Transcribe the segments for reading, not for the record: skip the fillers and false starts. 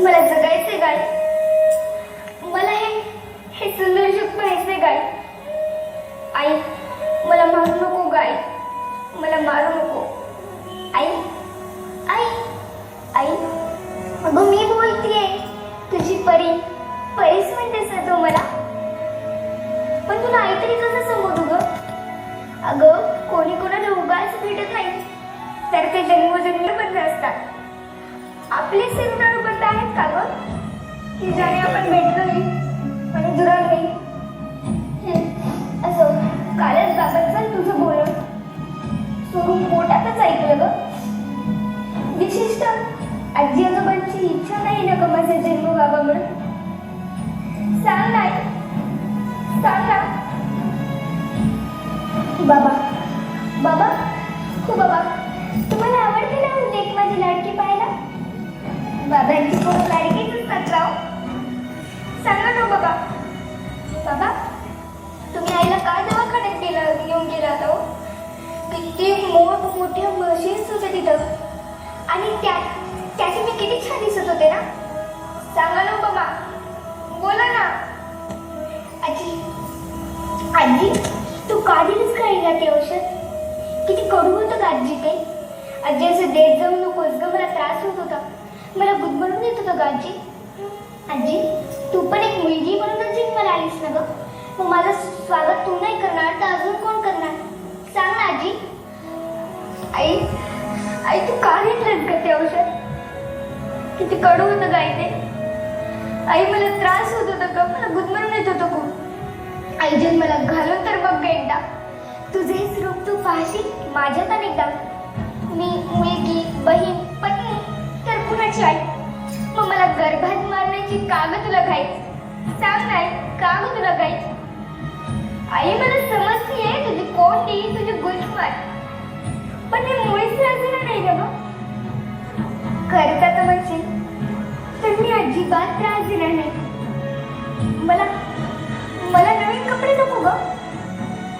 मला जगायचे गाय, मला हे सुंदर जग पाहायचे गाय. आई, मला मारू नको गाय, मला मारू नको. आई आई आई, अगं मी बोलतीये, तुझी परीच म्हणतेस ना तू मला. पण तुला आई तरी कसं समजू ग? अगं कोणी कोणाला उगाच भेटत नाही, तर ते जन्मजन्मीबद्ध असतात. आपले सिरणाबद्ध आहेत का ग, की ज्याने आपण भेटलोही आणि दुरावलोही? असं कालच बाबांचं तुझं बोलणं सोडून पोटातच ऐकलं ग. विशिष्ट आजी आजोबांची इच्छा नाही ना ग माझा जन्म व्हावा म्हणून? सांग नाही, सांग ना. बाबा बाबा, हो बाबा, तुम्हाला आवडते ना लेक माझी लाडकी पाहायला? बाबांची खूप लाडकीच असतात राव. सांगा ना बाबा. बाबा, तुम्ही आईला का दवाखान्यात घेऊन गेला होता? किती मोठमोठ्या मशीन्स होत्या तिथं, आणि त्याचे मी किती छान दिसत होते ना. सांगा ना बाबा, बोला ना. आजी तू का दिलीस खायला ते औषध? किती कडू होतं का आजी ते? आजी असं देत जाऊ नकोस ग, मला त्रास होत होता, मला गुदमरून येत होतं ग आजी. आजी तू पण एक मुलगी म्हणूनच जन्माला आलीस ना ग, मग माझं स्वागत तू नाही करणार तर अजून कोण करणार? सांग ना आजी. आई आई, तू का घेतलंस ग ते औषध? किती कडू होतं गाय ते. आई मला त्रास होत होता ग, मला गुदमरून येत होतं खूप. आई जन्माला घालून तर बघ ग एकदा, तुझे रूप तू पाहशील माझ्यात अनेकदा. मी मुलगी, बहीण, पत्नी तर कुणाची आई? मग मला गर्भात मारण्याची का ग तुला घाई? सांग नाही, का ग तुला घाई? आई मला समजतीये तुझी कोंडी, तुझी गुलमार, पण हे मुळीच राजूला नाही ग. खरंच आता म्हणशील तर मी अजिबात त्रास दिला नाही. मला नवीन कपडे नको ग,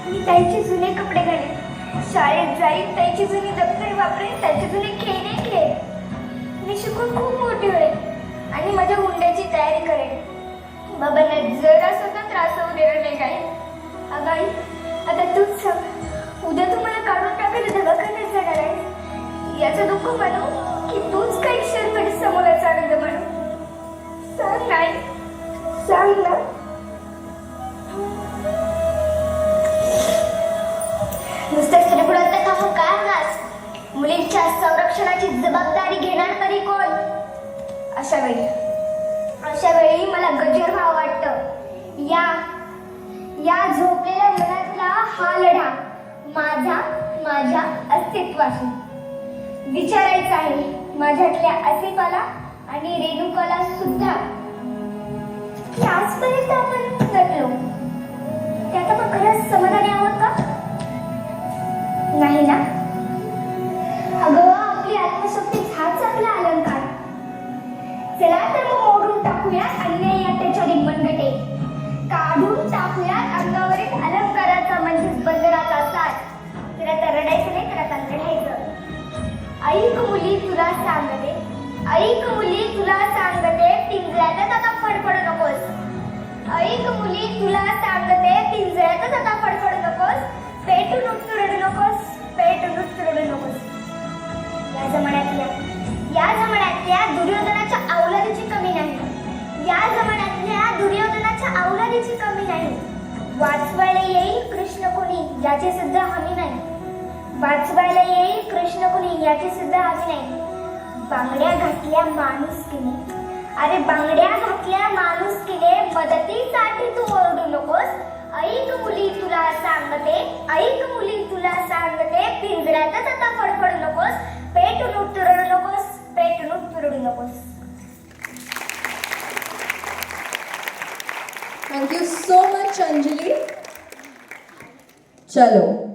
मी ताईचे जुने कपडे घालेन, शाळेत जाईन, ताईची जुनी दप्तर वापरेन, त्याचे जुने खेळणे खेळेन. मी शिकून खूप मोठी होईल आणि माझ्या हुंड्याची तयारी करेन. बाबांना जरा सुद्धा त्रास होऊ देणार नाही काय. अगं आई, आता तूच सांग, उद्या तू मला काढून टाकायला दवाखान्यात जाणार आहे, याचं दुःख मानू की तूच काही क्षणभर समोराचा आनंद मानू? सांग नाही, सांग ना. नुसतं स्त्रीपुरात का हो काय होणार? मुलींच्या संरक्षणाची जबाबदारी घेणार तरी कोण? अशा वेळी मला गजर व्हावं वाटतं. या झोपलेल्या मनातला हा लढा माझ्या अस्तित्वाशी विचारायचा आहे, माझ्यातल्या आसिफाला आणि रेणुकाला सुद्धा, की आजपर्यंत आपण नटलो त्यात आपण खरंच समाधानी आहोत का? नाही ना. अगं आपली आत्मशक्ती हाच आपला अलंकार. चला तर मग मोडून टाकूयात अन्याय त्याच्या रिंगणगटे, काढून टाकूयात अंगावरील अलंकाराचा म्हणजेच बंदराचा साज. तर आता रडायचं नाही, तर आता लढायचं. ऐक मुली तुला सांगते, ऐक मुली तुला सांगते, पिंजऱ्यातच आता फडफड नकोस. ऐक मुली तुला सांगते, पिंजऱ्यातच आता फडफड नकोस. पेटून उठून नकोस, पेटून उठून नकोस. या जमान्यातल्या दुर्योधनाच्या औलादीची कमी नाही. या जमान्यातल्या दुर्योधनाच्या औलादीची कमी नाही. वाचवायला येईल कृष्ण कोणी याची सुद्धा हमी नाही. वाचवायला येईल कृष्ण कोणी याची सुद्धा हमी नाही. बांगड्या घातल्या माणुसकीने, अरे बांगड्या घातल्या माणुसकीने मदतीसाठी तू ओरडू नकोस. ऐक मुली तुला सांगते, ऐक मुली तुला सांगते, पिंजऱ्यातच आता फडफड नकोस, पेटून उतरडू नकोस, पेटून उतरडू नकोस. Thank you so much Anjali. चलो